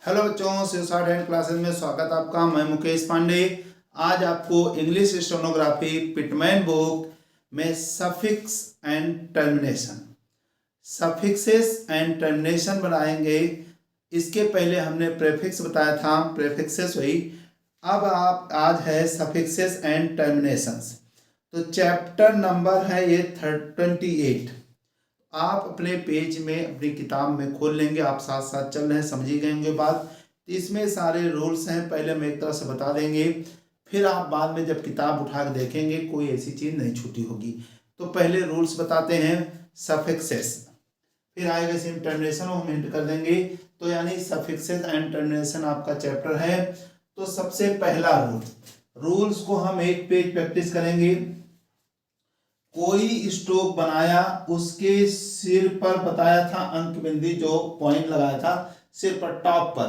Hello बच्चों, शिवसाट hand classes में स्वागत आपका। मैं मुकेश पांडे। आज आपको इंग्लिश स्टेनोग्राफी पिटमैन बुक में suffix and termination, suffixes and termination बनाएंगे। इसके पहले हमने प्रेफिक्स बताया था, प्रेफिक्सेस हुई। अब आप आज है सफिक्सेस एंड टर्मिनेशंस। तो चैप्टर नंबर है ये 28। आप अपने पेज में अपनी किताब में खोल लेंगे, आप साथ साथ चल रहे हैं, समझ ही गए होंगे बात। तो इसमें सारे रूल्स हैं, पहले हम एक तरह से बता देंगे, फिर आप बाद में जब किताब उठा के देखेंगे कोई ऐसी चीज़ नहीं छूटी होगी। तो पहले रूल्स बताते हैं सफिक्सेस, फिर आएगा इसमें टर्मिनेशन, हम हिंट कर देंगे। तो यानी सफिक्सेस एंड टर्मिनेशन आपका चैप्टर है। तो सबसे पहला रूल्स को हम एक पेज प्रैक्टिस करेंगे। कोई स्ट्रोक बनाया, उसके सिर पर बताया था अंक बिंदी, जो पॉइंट लगाया था सिर पर टॉप पर,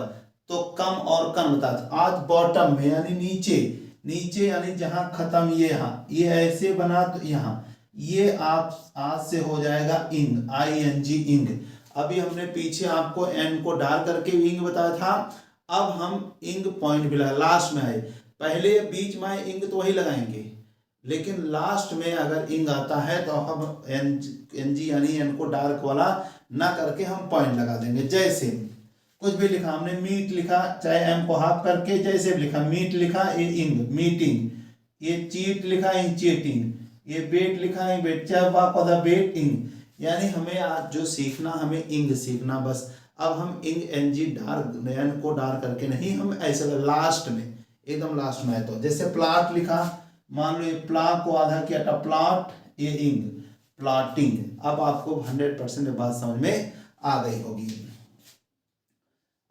तो कम और कम बताया था। आज बॉटम में यानी नीचे, नीचे यानी जहां खत्म, ये यहाँ ये ऐसे बना, तो यहाँ ये आप आज से हो जाएगा इंग, ING इंग। अभी हमने पीछे आपको एन को डाल करके इंग बताया था। अब हम इंग पॉइंट भी लगा, लास्ट में आए, पहले बीच में आए इंग तो वही लगाएंगे, लेकिन लास्ट में अगर इंग आता है तो हम NG यानी एन को डार्क वाला ना करके हम पॉइंट लगा देंगे। जैसे कुछ भी लिखा, हमने मीट लिखा, चाहे एम को हाफ करके, जैसे भी लिखा, मीट लिखा ये इंग मीटिंग, ये चीट लिखा ये चीटिंग, ये बेट लिखा है बेट, चाहे वाक बेटिंग। यानी हमें आज जो सीखना, हमें इंग सीखना बस। अब हम इंग NG डार्क एन को डार्क करके नहीं, हम ऐसे लास्ट में, एकदम लास्ट में है। तो जैसे प्लाट लिखा, मान लो ये प्ला को आधा किया था प्लाट, ये इंग प्लाटिंग। अब आपको 100% बात समझ में आ गई होगी।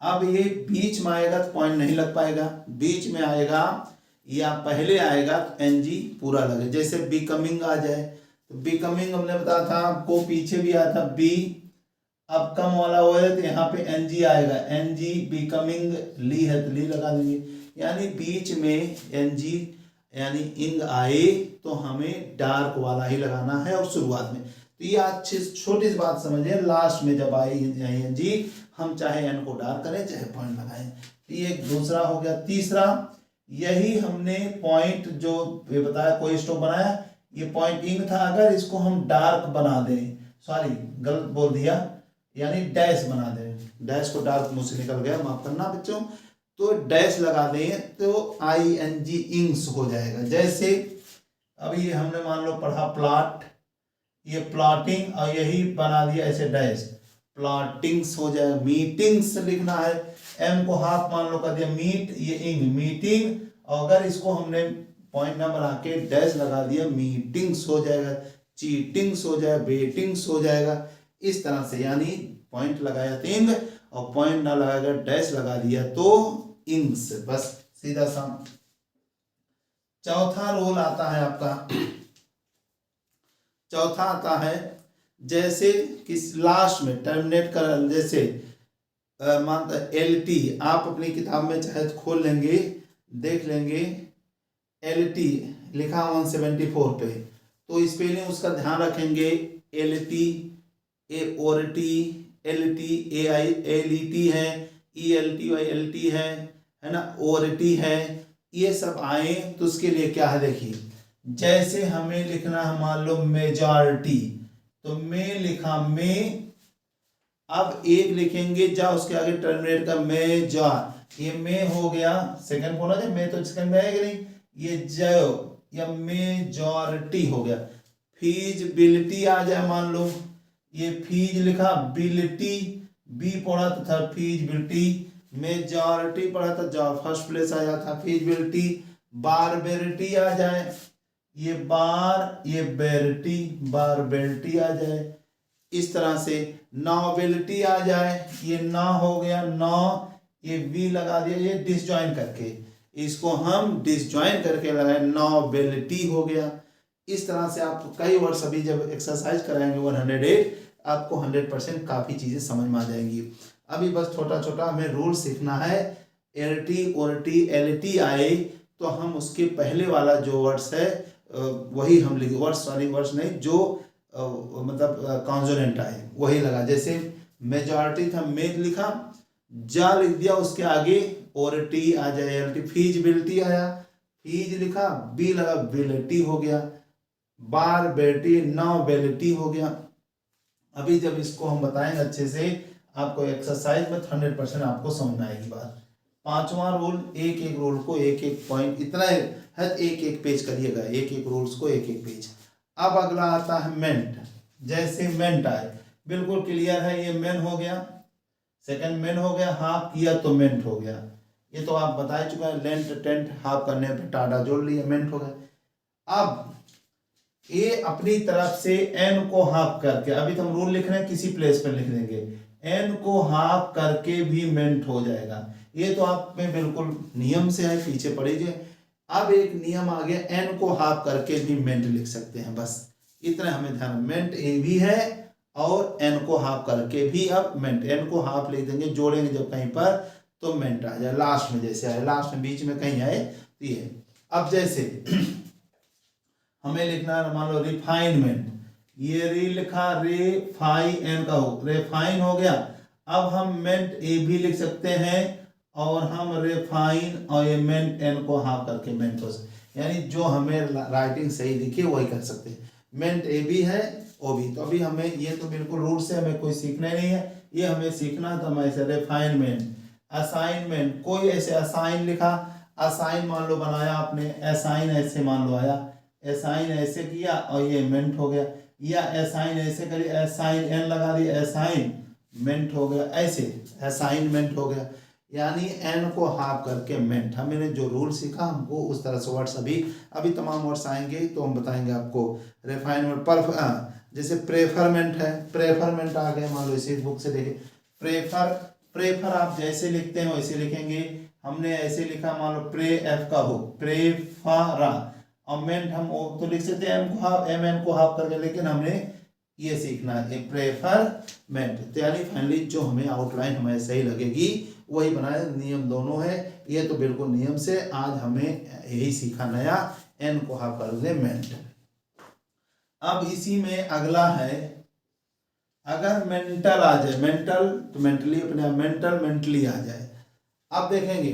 अब ये बीच में आएगा तो पॉइंट नहीं लग पाएगा, बीच में आएगा या पहले आएगा तो NG पूरा लगे। जैसे बिकमिंग आ जाए तो बिकमिंग हमने बताया था आपको, पीछे भी आया था बी, अब कम वाला हो है तो यहाँ पे NG आएगा, NG बिकमिंग ली है तो ली लगा देंगे। यानी बीच में NG यानी इंग आए तो हमें डार्क वाला ही लगाना है, और शुरुआत में। तो ये अच्छी छोटी सी बात समझिए, लास्ट में जब आई NG हम चाहे एन को डार्क करें चाहे पॉइंट लगाएं। तो ये एक दूसरा हो गया। तीसरा, यही हमने पॉइंट जो ये बताया, कोई स्ट्रोक बनाया, ये पॉइंट इंग था, अगर इसको हम डार्क बना दें, सॉरी गलत बोल दिया, यानी डैश बना दें, डैश को डार्क मुंह से निकल गया, माफ करना बच्चों, तो डैश लगा दें तो ING इंग्स हो जाएगा। जैसे अब ये हमने मान लो पढ़ा प्लाट, ये प्लॉटिंग, और यही बना दिया ऐसे डैश, प्लॉटिंग्स हो जाएगा। मीटिंग्स लिखना है, एम को हाफ मान लो कर दिया मीट, ये इंग मीटिंग, और अगर इसको हमने पॉइंट ना बना के डैश लगा दिया, मीटिंग्स हो जाएगा, चीटिंग्स हो जाएगा, बेटिंग्स हो जाएगा। इस तरह से यानी पॉइंट लगाया तो इंग, और पॉइंट ना लगाकर डैश लगा दिया तो इंग्स, बस सीधा सा। चौथा रूल आता है आपका, चौथा आता है जैसे किस लास्ट में टर्मिनेट कर, जैसे मानता LT, आप अपनी किताब में चाहे तो खोल लेंगे, देख लेंगे, LT लिखा 174 पे, तो स्पेलिंग उसका ध्यान रखेंगे। LT ORT LT AILET है, ELTYLT है ना, ORT है, ये सब आए तो उसके लिए क्या है देखिए, जैसे हमें लिखना है मान लो मेजॉरिटी, तो में लिखा में, अब एक लिखेंगे जा, उसके आगे टर्मिनेट का मेजॉर, ये में हो गया, सेकंड बोला जाए में तो सेकंड में आएगा नहीं, ये जो या मेजॉरिटी हो गया। फीजिबिलिटी आ जाए, मान लो ये फीज लिखा, बिलिटी बी पढ़ा तो था फीजिबिलिटी, मेजॉरिटी पढ़ा था जॉब फर्स्ट प्लेस आ जाता फीजिबिलिटी। बारबेरिटी आ जाए, ये बार ये बेरिटी, बारबेरिटी आ जाए। इस तरह से नॉवेलिटी आ जाए, ये ना हो गया नौ, ये वी लगा दिया, ये डिसजॉइन करके, इसको हम डिसजॉइन करके लगाए, नॉवेलिटी हो गया। इस तरह से आपको कई वर्ड्स अभी जब एक्सरसाइज कराएंगे 108, आपको 100% काफ़ी चीज़ें समझ में आ जाएंगी। अभी बस छोटा छोटा हमें रूल सीखना है। LT ORT LT आए तो हम उसके पहले वाला जो वर्ड्स है वही हम लिखे, वर्ड्स सॉरी वर्ड्स नहीं, जो मतलब कॉन्सोनेंट आए वही लगा। जैसे मेजॉरिटी था मेज लिखा, जा लिख दिया, उसके आगे और टी आ जाए, एल टी, फीजिबिलिटी आया, फीज लिखा, बी लगा, बिलिटी हो गया, बार बेटी, नाउ बेलिटी हो गया। अभी जब इसको हम बताएंगे अच्छे से, आपको एक्सरसाइज में 100% आपको समझ में आएगी बात। पांचवा रूल, एक एक रूल को एक एक पॉइंट, इतना है, एक एक पेज करिएगा, एक एक रूल्स को एक एक पेज। अब अगला आता है मेंट। जैसे मेंट आए, बिल्कुल क्लियर है, ये मेन हो गया, सेकंड मेन हो गया, हाफ किया तो मेंट हो गया। ये तो आप बता चुका है, लेंट टेंट हाफ करने पे टाटा जोड़ लिया, मेंट हो गया। अब ये अपनी तरफ से एन को हाफ करके, अभी तो हम रूल लिख रहे हैं, किसी प्लेस पर लिख देंगे, एन को हाफ करके भी मेंट हो जाएगा। ये तो आप में बिल्कुल नियम से है, पीछे पढ़िए। अब एक नियम आ गया, एन को हाफ करके भी मेंट लिख सकते हैं, बस इतना हमें ध्यान, मेंट ए भी है और एन को हाफ करके भी, अब मेंट, एन को हाफ लिख देंगे, जोड़ेंगे जब कहीं पर तो मेंट आ जाए, लास्ट में जैसे आए, लास्ट में बीच में कहीं आए तो ये। अब जैसे हमें लिखना है, मान लो रिफाइनमेंट, ये री लिखा, रेफाइन का हो, रेफाइन हो गया। अब हम मेंट ए भी लिख सकते हैं और हम रेफाइन और ये मेंट एन को हाफ करके मेंट हो सकते, यानी जो हमें राइटिंग सही दिखे वही कर सकते हैं। मेंट ए भी है ओ भी, तो अभी हमें ये तो बिल्कुल रूल से हमें कोई सीखना नहीं है, ये हमें सीखना है। तो हम ऐसे रेफाइनमेंट, असाइनमेंट, कोई ऐसे असाइन लिखा, असाइन मान लो बनाया आपने, असाइन ऐसे मान लो आया, असाइन ऐसे किया और ये मेंट हो गया, या असाइन ऐसे करिए, असाइन एन लगा दिया, असाइन मेंट हो गया, ऐसे असाइनमेंट हो गया, यानी एन को हाफ करके मेंट। हमने जो रूल सीखा हमको उस तरह से वर्ड्स अभी तमाम वर्ड्स आएंगे तो हम बताएंगे आपको। रिफाइनमेंट पर, जैसे प्रेफरमेंट है, प्रेफरमेंट आ गया, मान लो इसी बुक से देखिए, प्रेफर, प्रेफर आप जैसे लिखते हैं वैसे लिखेंगे, हमने ऐसे लिखा, मान लो प्रे एफ का हो, प्रेफरा, और मेंट हम ओ तो लिख सकते हैं, एम को हाफ, एम एन को हाफ करके, लेकिन हमने ये सीखना है प्रेफरमेंट। तो यानी फाइनली जो हमें आउटलाइन हमें सही लगेगी वही बनाए, नियम दोनों है, ये तो बिल्कुल नियम से आज हमें यही सीखा नया, एन को हाफ कर दे मेंट। अब इसी में अगला है, अगर मेंटल आ जाए, मेंटल तो मेंटली अपने, मेंटल मेंटली आ जाए। अब देखेंगे,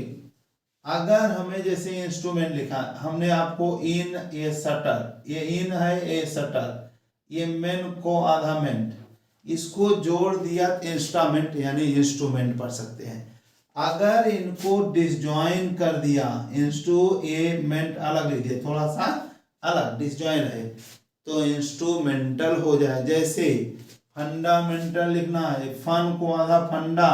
अगर हमें जैसे इंस्ट्रूमेंट लिखा, हमने आपको इन ए शटर, ये इन है ए शटर, ये मेन को आधा मेंट, इसको जोड़ दिया इंस्ट्रूमेंट, यानी इंस्ट्रूमेंट पढ़ सकते हैं। अगर इनको डिसजॉइन कर दिया, इंस्ट्रूमेंट अलग लिख दिया, थोड़ा सा अलग डिसजॉइन है, तो इंस्ट्रूमेंटल हो जाए। जैसे फंडामेंटल लिखना है, फन को आधा फंडा,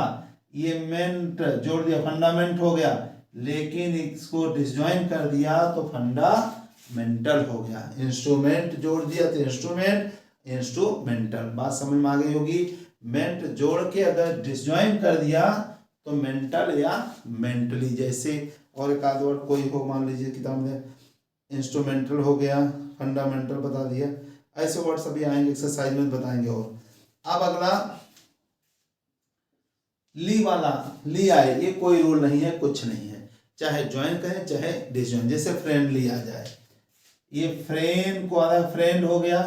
ये मेंट जोड़ दिया, फंडामेंट हो गया, लेकिन इसको डिसजॉइन कर दिया तो फंडामेंटल हो गया। इंस्ट्रूमेंट जोड़ दिया तो इंस्ट्रूमेंट, इंस्ट्रूमेंटल। बात समझ में आ गई होगी। मेंट जोड़ के अगर डिसजॉइन कर दिया तो मेंटल या मेंटली, जैसे और एक आध वर्ड कोई हो, मान लीजिए किताब में इंस्ट्रूमेंटल हो गया, फंडामेंटल बता दिया, ऐसे वर्ड सभी आएंगे, एक्सरसाइज में बताएंगे। और अब अगला ली वाला, ली आए, ये कोई रूल नहीं है, कुछ नहीं है, चाहे ज्वाइन कहें चाहे डिसजॉइन। जैसे फ्रेंडली आ जाए, ये फ्रेंड को आधा फ्रेंड हो गया।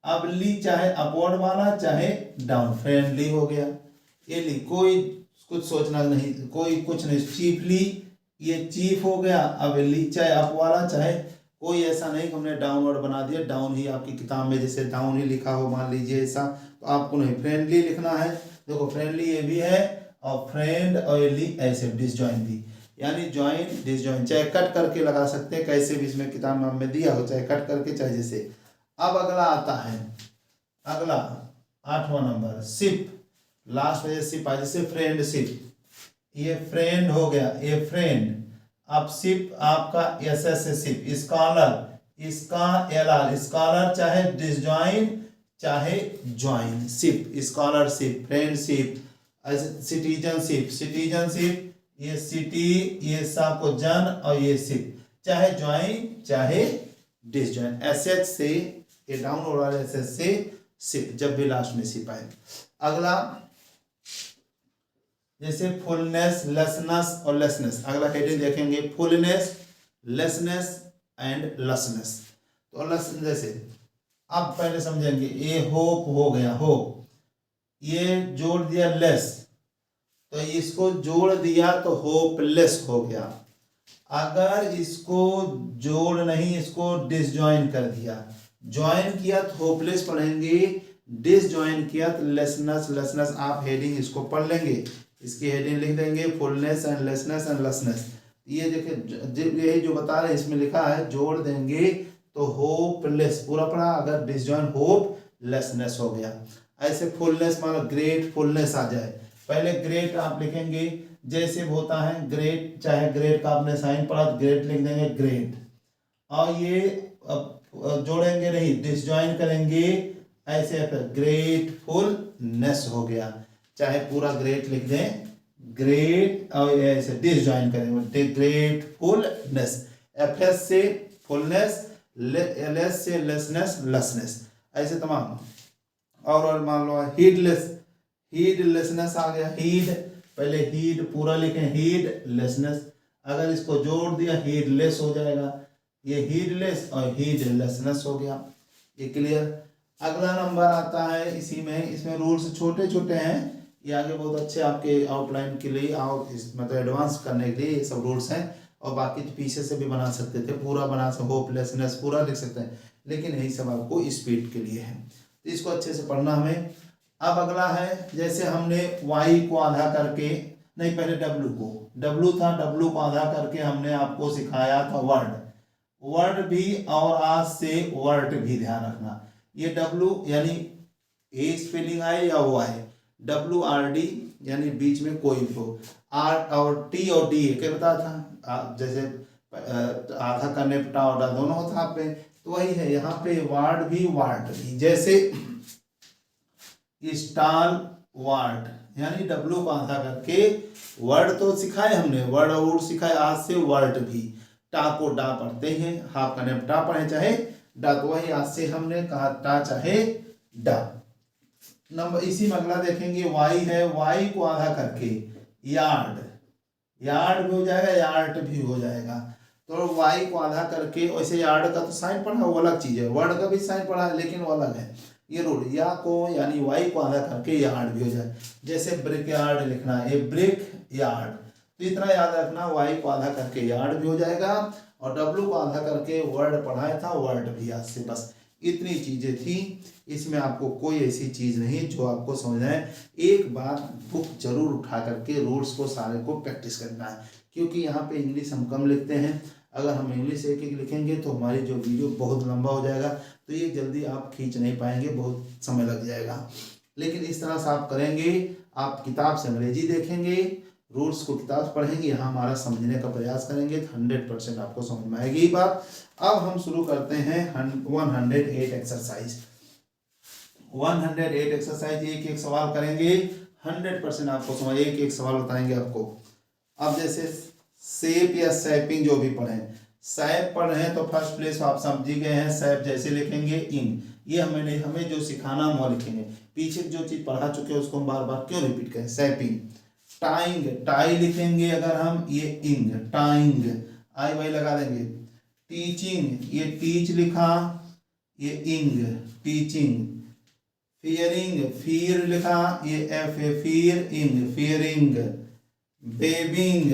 अब ली चाहे अपवर्ड वाला चाहे डाउन, फ्रेंडली हो गया, ये ली, कोई कुछ सोचना नहीं, कोई कुछ नहीं, चीफली, ये चीफ हो गया। अब ली चाहे अप वाला चाहे, कोई ऐसा नहीं कि हमने डाउनवर्ड बना दिया, डाउन ही आपकी किताब में जैसे डाउन ही लिखा हो मान लीजिए ऐसा, तो आपको नहीं, फ्रेंडली लिखना है। देखो फ्रेंडली ये भी है और फ्रेंड और ली ऐसे डिसजॉइन भी, यानी ज्वाइन डिसजॉइन, चाहे कट करके लगा सकते हैं, कैसे भी इसमें किताब में दिया हो, चाहे कट करके चाहे जैसे। अब अगला आता है, अगला 8वां नंबर शिप, लास्ट में शिप आ, जैसे फ्रेंडशिप, ये फ्रेंड हो गया, ये फ्रेंड। अब शिप आपका एस एस से शिप, स्कॉलर, इसका एल आर, स्कॉलर चाहे डिसजॉइन चाहे join, ship, scholarship, friendship, citizenship, citizenship, ये सिटी, ये सा को जन, और ये शिप, चाहे ज्वाइन चाहे डिसजॉइन, एस एच से ये डाउन हो रहा है, एस एच से शिप, जब भी लास्ट में शिप आए। अगला जैसे फुलनेस, लेसनेस और लेसनेस, अगला हेडिंग देखेंगे, फुलनेस, लेसनेस एंड लसनेस। तो लसन जैसे, अब पहले समझेंगे, ये होप हो गया, होप, ये जोड़ दिया लेस, तो इसको जोड़ दिया तो होपलेस हो गया। अगर इसको जोड़ नहीं, इसको डिसजॉइन कर दिया, ज्वाइन किया तो होपलेस पढ़ेंगे, डिसजॉइन किया तो लेसनेस। लेसनेस आप हेडिंग इसको पढ़ लेंगे, इसकी हेडिंग लिख देंगे फुलनेस एंड लेसनेस एंड लेसनेस। ये देखिए यही जो बता रहे हैं इसमें लिखा है, जोड़ देंगे तो होपलेस पूरा पढ़ा, अगर डिसजॉइन होपलेसनेस हो गया। ऐसे फुलनेस मतलब ग्रेट फुलनेस आ जाए, पहले ग्रेट आप लिखेंगे जैसे होता है ग्रेट, चाहे ग्रेट का आपने साइन पढ़ा तो ग्रेट लिख देंगे ग्रेट, और ये जोड़ेंगे नहीं, डिसजॉइन करेंगे ऐसे, ग्रेटफुलनेस हो गया, चाहे पूरा ग्रेट लिख दें ग्रेट, और ऐसे डिसजॉइन करेंगे ग्रेटफुलनेस, एफएस से फुलनेस, एलएस से लेसनेस, लेसनेस, ऐसे तमाम। और मान लो हीडलेस, हीडलेसनेस आ गया, हीड पहले हीड पूरा लिखें, हीडलेसनेस, अगर इसको जोड़ दिया हीडलेस हो जाएगा, ये हीडलेस और हीडलेसनेस हो गया। ये क्लियर। अगला नंबर आता है इसी में, इसमें रूल्स छोटे छोटे हैं, ये आगे बहुत अच्छे आपके आउटलाइन के लिए और मतलब एडवांस करने के लिए ये सब रूल्स हैं, और बाकी तो पीछे से भी बना सकते थे, पूरा बना सकते, होपलेसनेस पूरा लिख सकते हैं, लेकिन यही सब आपको स्पीड के लिए है, तो इसको अच्छे से पढ़ना हमें। अब अगला है, जैसे हमने y को आधा करके, नहीं पहले w को, w था, w को आधा करके हमने आपको सिखाया था वर्ड, वर्ड भी, और आज से वर्ड भी ध्यान रखना, ये w यानी ए स्पेलिंग आए या वो आए, WRD यानी बीच में कोई भी हो, R और T और D क्या बता था, जैसे आधा करने पे टा और डा दोनों होता आप पे, तो वही है यहाँ पे वार्ड भी जैसे स्टाल वार्ड, यानी W को आधा करके वर्ड तो सिखाए हमने, वर्ड और वुड सिखाए, आज से वर्ड भी, टा को डा पढ़ते हैं, हाफ करने पे टा पढ़े चाहे डा, तो वही आज से हमने कहा टा चाहे डा। नंबर इसी में अगला देखेंगे y है, y को आधा करके यार्ड, यार्ड भी हो जाएगा, यार्ड भी हो जाएगा, तो y को आधा करके, वैसे यार्ड का तो साइन पढ़ा वो अलग चीज है, वर्ड का भी साइन पढ़ा है लेकिन वो अलग है, ये रूल, या को यानी y को आधा करके यार्ड भी हो जाए, जैसे ब्रिक यार्ड लिखना है, ये ब्रिक यार्ड, तो इतना याद रखना, y को आधा करके यार्ड भी हो जाएगा, और w को आधा करके वर्ड पढ़ाया था, वर्ड भी आज से, बस इतनी चीजें थी, इसमें आपको कोई ऐसी चीज नहीं जो आपको समझना है। एक बार बुक जरूर उठा करके रूल्स को सारे को प्रैक्टिस करना है, क्योंकि यहाँ पे इंग्लिश हम कम लिखते हैं, अगर हम इंग्लिश एक एक लिखेंगे तो हमारी जो वीडियो बहुत लंबा हो जाएगा, तो ये जल्दी आप खींच नहीं पाएंगे, बहुत समय लग जाएगा। लेकिन इस तरह से आप करेंगे, आप किताब से अंग्रेजी देखेंगे, रूल्स को किताब से पढ़ेंगे, यहाँ हमारा समझने का प्रयास करेंगे तो 100% आपको समझ में आएगी ये बात। अब हम शुरू करते हैं 108 एक्सरसाइज। 108 एक्सरसाइज, एक एक सवाल करेंगे, 100% आपको समझ, एक एक सवाल बताएंगे आपको। अब जैसे शेप या शैपिंग जो भी पढ़े, शैप पढ़ रहे हैं तो फर्स्ट प्लेस आप समझ गए हैं, शैप जैसे लिखेंगे इन, ये हमें जो सिखाना हम वो लिखेंगे, पीछे जो चीज पढ़ा चुके हैं उसको हम बार बार क्यों रिपीट करें। शैपिंग, टाइंग, टाई लिखेंगे अगर हम, ये इंग, टाइंग, आई वाई लगा देंगे। टीचिंग, ये टीच लिखा, ये इंग, टीचिंग। फियरिंग, फियर लिखा, ये एफ है, फियर इंग, फियरिंग। बेबिंग,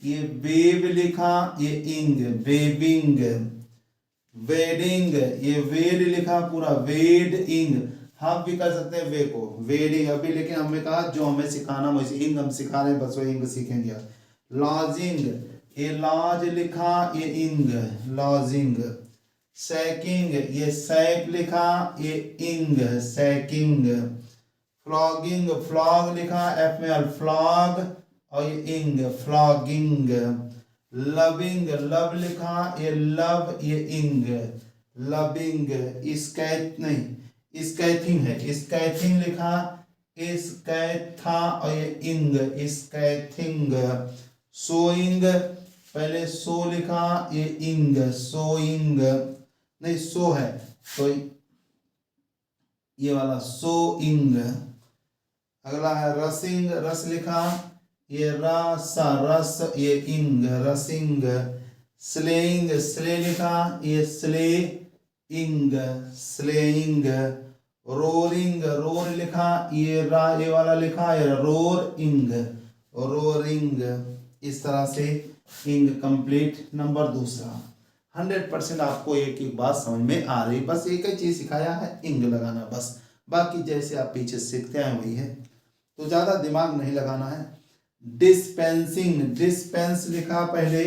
ये बेब लिखा, ये इंग, बेबिंग। वेडिंग, ये वेड लिखा पूरा, वेड इंग, हम भी कर सकते हैं वे को, वेडिंग अभी, लेकिन हमने कहा जो हमें सिखाना वैसे इंग हम सिखा रहे हैं, बस वो इंग सीखेंगे। लॉजिंग, ये लॉज लिखा, ये इंग, लॉजिंग। सैकिंग, ये सैक लिखा, ये इंग, सैकिंग। फ्लॉगिंग, फ्लॉग लिखा, एफ में एल, फ्लॉग, और ये इंग, फ्लॉगिंग। लविंग, लव लिखा, ये लव, ये इंग, लविंग। स्कैथ नहीं, स्कैथिंग है, स्कैथिंग लिखा, स्कैथा, और ये इंग, स्कैथिंग। सोइंग, पहले सो लिखा, ये इंग, सोइंग, नहीं सो है तो ये वाला सोइंग। अगला है रसिंग, रस लिखा, ये रसा, रस, ये इंग, रसिंग। स्लेइंग, स्ले लिखा, ये स्ले इंग, स्लेइंग। रोरिंग, रोर लिखा, ये रा, ये वाला लिखा, ये रोर इंग, रोरिंग, इस तरह से इंग कंप्लीट। नंबर दूसरा, 100% आपको एक एक बात समझ में आ रही, बस एक ही चीज सिखाया है, इंग लगाना बस, बाकी जैसे आप पीछे सीखते हैं वही है, तो ज्यादा दिमाग नहीं लगाना है। डिस्पेंसिंग, डिस्पेंस लिखा पहले,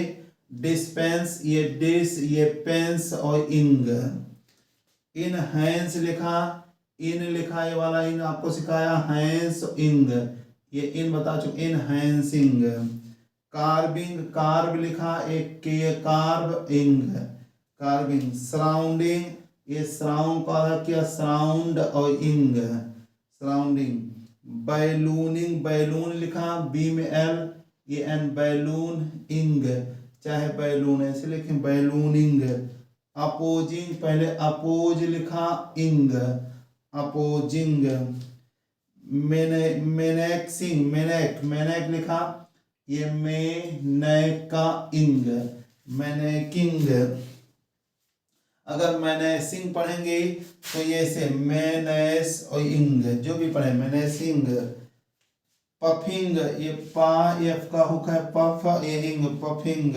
डिस्पेंस, ये डिस, ये पेंस और इंग। इनहैंस लिखा, इन लिखा, ये वाला इन आपको सिखाया, हैंस इंग, ये इन बता चुके, इनहैंसिंग। कार्बिंग, कार्ब लिखा, एक के कार्ब इंग, कार्बिंग। सराउंडिंग, ये सराउंड का आधा किया, सराउंड और इंग, सराउंडिंग। बैलूनिंग, बैलून लिखा, बी में एल, ये एन, बैलून इंग, चाहे बैलून ऐसे लिखें, बैलूनिंग। अपोजिंग, पहले अपोज लिखा, इंग, अपोजिंग। मेनेक्सिंग, मेनेक, मेनेक लिखा, ये में नए का इंग, मैनेकिंग। अगर मैनेसिंग पढ़ेंगे तो ये से मैनेस और इंग, जो भी पढ़े, मैनेसिंग। पफिंग, ये पा एफ का हुक है, पफ, ये इंग, पफिंग।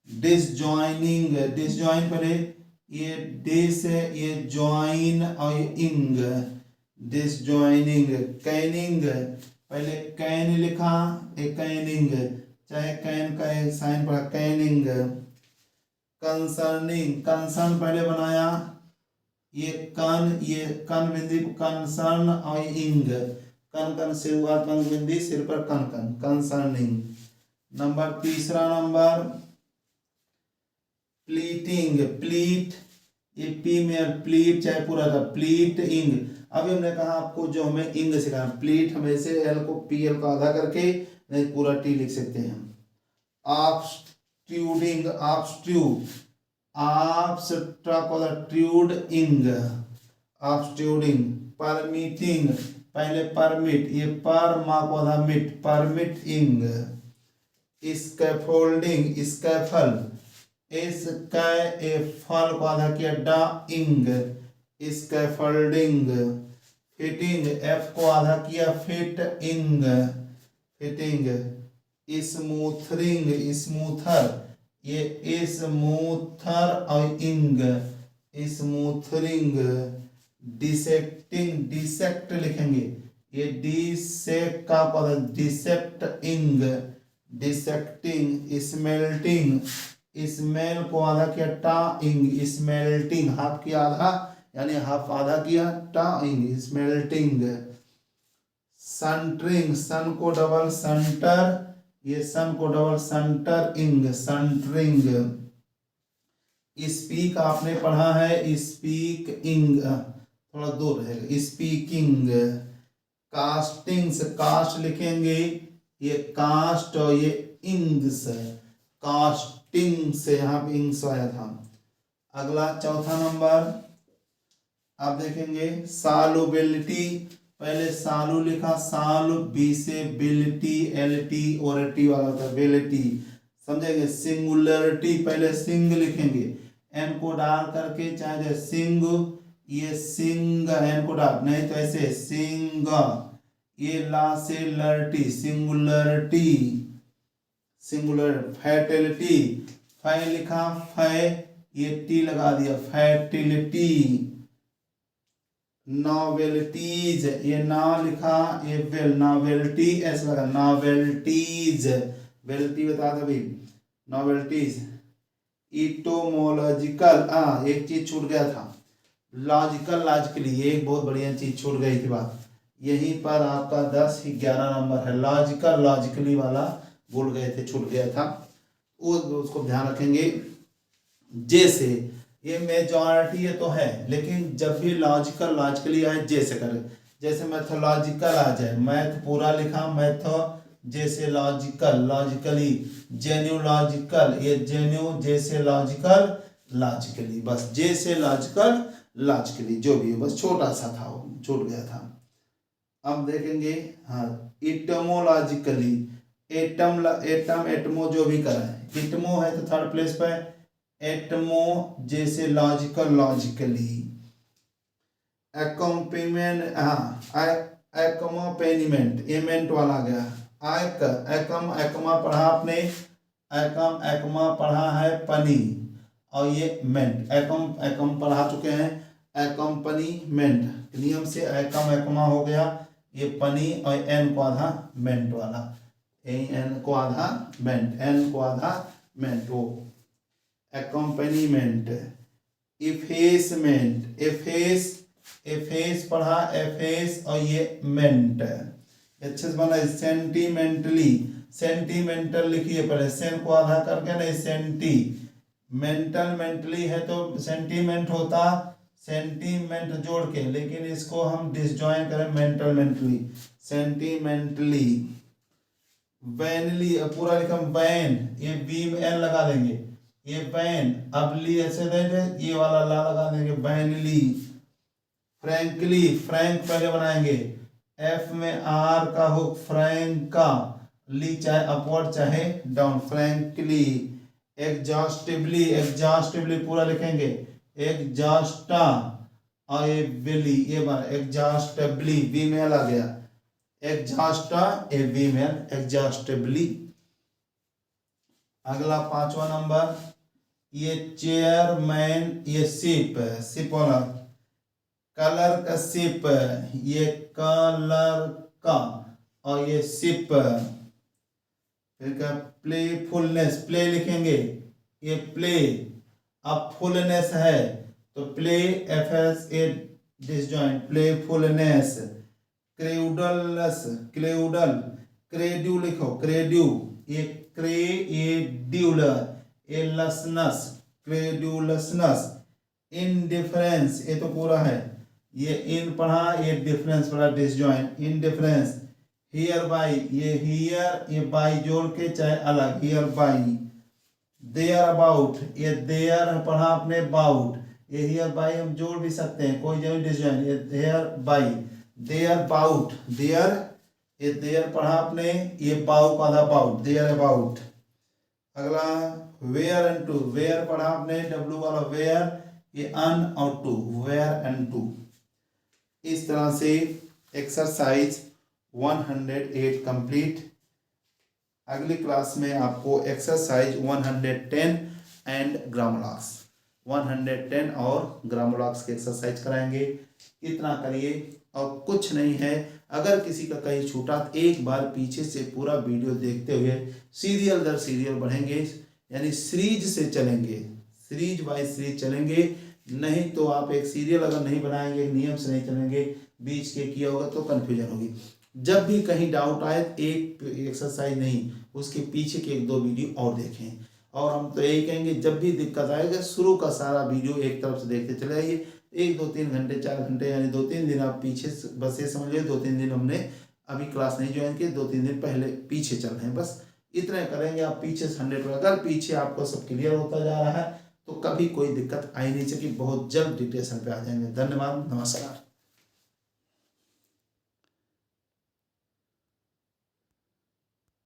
डिसजॉइनिंग, डिसजॉइन पढ़े, ये डिस है, ये जॉइन और ये इंग, डिसजॉइनिंग। कैनिंग, पहले कैन लिखा, एक कैनिंग, चाहे कैन का एक साइन पढ़ा, कैनिंग। कंसर्निंग, कंसर्न पहले बनाया, ये कन बिंदी, कंसर्न और इंग, कन कन सिर हुआ, कन बिंदी सिर पर कन कन, कंसर्निंग। नंबर तीसरा नंबर, प्लीटिंग, प्लीट, ये पी में प्लीट, चाहे पूरा था, प्लीट इंग। अभी हमने कहा आपको जो हमें इंग सिखाना, प्लीट हम ऐसे एल को पी एल का आधा करके नहीं पूरा टी लिख सकते हैं। ऑब्स्ट्यूडिंग, ऑब्स्ट्यू, ऑब्स्ट्यूड इंग, ऑब्स्ट्यूडिंग। परमिटिंग, पहले परमिट, ये पर मा को आधा मिट, परमिट इंग। स्कैफोल्डिंग, स्कैफल, फल को आधा किया, डा इंग, स्कैफोल्डिंग। फिटिंग, एफ को आधा किया, फिट इंग, फिटिंग। स्मूथरिंग, स्मूथर, ये स्मूथर और इंग, स्मूथरिंग। डिसेक्टिंग, डिसेक्ट लिखेंगे, ये डिसेक्ट का पद, डिसेक्ट इंग, डिसेक्टिंग। स्मेल्टिंग, स्मेल को आधा किया, टा इंग, स्मेल्टिंग, हाफ किया आधा, यानी हाफ आधा किया, टा इंग, स्मेल्टिंग। संटरिंग, सन को डबल संटर, ये सन को डबल संटर इंग, संटरिंग। स्पीक आपने पढ़ा है, स्पीक इंग, थोड़ा दूर रहेगा, स्पीकिंग। कास्टिंग्स, कास्ट लिखेंगे, ये कास्ट और ये इंग्स, कास्टिंग से यहाँ पे इंग्स आया था। अगला चौथा नंबर आप देखेंगे, सालुबिलिटी, पहले सालू लिखा, सालू, बी से बिलिटी, एल टी और टी वाला होता है, बिलिटी, समझेंगे। सिंगुलरिटी, पहले सिंग लिखेंगे, एन को डाल करके, चाहे सिंग, ये सिंग, एन को डाल, नहीं तो ऐसे सिंग, ये ला से लर्टी, सिंगुलरिटी, सिंगुलर। फैटिलिटी, फै लिखा, फै, ये टी लगा दिया, फैटिलिटी। नॉवेल्टीज, ये ना लिखा, ये वेल, नॉवेल्टी ऐसा लगा, नॉवेल्टीज, वेल्टी बता दो भाई, नॉवेल्टीज। इटोमोलॉजिकल, एक चीज छूट गया था, लॉजिकल, लॉजिकली, ये एक बहुत बढ़िया चीज छूट गई थी बात, यहीं पर आपका 10-11 नंबर है, लॉजिकल, लॉजिकली वाला भूल गए थे, छूट गया था, उसको ध्यान रखेंगे। जैसे ये मेजॉरिटी ये तो है, लेकिन जब भी लॉजिकल, लॉजिकली आए जैसे करें, जैसे मैथोलॉजिकल आ जाए, मैथ पूरा लिखा, मैथो, जैसे लॉजिकल, लॉजिकली, जेन्यूलॉजिकल, ये जेन्यू, जैसे लॉजिकल, लॉजिकली, बस जैसे लॉजिकल, लॉजिकली, जो भी है, बस छोटा सा था वो, छूट गया था। अब देखेंगे, हाँ, इटमोलॉजिकली, एटम, एटम, एटमो, जो भी करा है, इटमो है तो थर्ड प्लेस पे, एटमो, जैसे लॉजिकल, लॉजिकली। एक्कम्पेनिमेंट, हाँ, एक्कम्पेनिमेंट, एमेंट वाला गया, एकम एकमा पढ़ा आपने, एकम एकमा पढ़ा है पनी, और ये मेंट, एकम एकम पढ़ा चुके हैं, एकम्पनीमेंट नियम से एकम एकमा हो गया, ये पनी और एन को आधा मेंट वाला, एन को आधा मेंट, एन को आधा मेंट, वो एकम्पनीमेंट। इफेसमेंट, एफेस एफेस पढ़ा, एफेस और ये मेंट अच्छे से बना। सेंटिमेंटली, सेंटिमेंटल लिखिए पहले, सेन को आधा करके नहीं, सेंटी मेंटल, मेंटली है तो सेंटीमेंट होता, सेंटीमेंट जोड़ के, लेकिन इसको हम डिसजॉइन करें मेंटल मेंटली, सेंटीमेंटली। वैनली पूरा लिखा वैन, ये बी में एन लगा देंगे, ये वैन, अब ली ऐसे देंगे, ये वाला ला लगा देंगे, वैनली। फ्रैंकली, फ्रैंक पहले बनाएंगे, एफ में आर का हो, फ्रैंक का, ली चाहे अपवर्ड चाहे डाउन, फ्रैंकली। एग्जॉस्टिवली, एग्जॉस्टिवली पूरा लिखेंगे, एग्जॉस्टा और ये बिली, ये बना एग्जॉस्टिवली, बी में आ गया, एग्जॉस्टा ए बी में एग्जॉस्टिवली। अगला 5वां नंबर, ये चेयरमैन, ये सिप, सिप वाला, कलर का सिप, ये कलर का, और ये सिप। फिर क्या, प्लेफुलनेस, प्ले लिखेंगे, ये प्ले, अब फुलनेस है तो play, F S A disjoint, playfulness. Credulous, क्लेडल, क्रेड्यू लिखो, क्रेड्यू, ये क्रे, ये ड्यूलर, ये लसनस, क्रेड्यूलसनस। इनडिफरेंस, ये तो पूरा है, ये इन पढ़ा, ये डिफरेंस पढ़ा, डिसजॉइंट, इनडिफरेंस। हियर बाई, ये हियर, ये बाई जोड़ के चाहे अलग, हियर बाई। देयर अबाउट, ये देयर पढ़ा आपने, बाउट, ये हियर बाई हम जोड़ भी सकते हैं, कोई जरूरी डिसजॉइंट, ये thereby, there bout, there, ये देयर पढ़ा आपने, ये बाउ का आधा बाउट, देयर अबाउट। अगला वेयर एंड टू, वेयर पढ़ा आपने, डब्लू वाला वेयर, ये अन और टू, वेयर एंड टू। इस तरह से एक्सरसाइज 108 कंप्लीट। अगली क्लास में आपको एक्सरसाइज 110 एंड ग्रामोलॉग्स, 110 और ग्रामोलॉग्स की एक्सरसाइज कराएंगे। इतना करिए और कुछ नहीं है। अगर किसी का कहीं छूटा तो एक बार पीछे से पूरा वीडियो देखते हुए सीरियल दर सीरियल बढ़ेंगे, यानी सीरीज से चलेंगे, सीरीज बाय सीरीज चलेंगे। नहीं तो आप एक सीरियल अगर नहीं बनाएंगे, नियम से नहीं चलेंगे, बीच के किया होगा तो कन्फ्यूजन होगी। जब भी कहीं डाउट आए, एक एक्सरसाइज नहीं, उसके पीछे के 1-2 वीडियो और देखें। और हम तो यही कहेंगे, जब भी दिक्कत आएगा शुरू का सारा वीडियो एक तरफ से देखते चले आइए। 1-2-3 घंटे 4 घंटे, यानी 2-3 दिन आप पीछे बस ये समझ लीजिए 2-3 दिन हमने अभी क्लास नहीं ज्वाइन की, 2-3 दिन पहले पीछे चल रहे हैं, बस इतने करेंगे आप पीछे से 100। अगर पीछे आपको सब क्लियर होता जा रहा है तो कभी कोई दिक्कत आई नहीं सकी, बहुत जल्द डिटेशन पे आ जाएंगे। धन्यवाद, नमस्कार।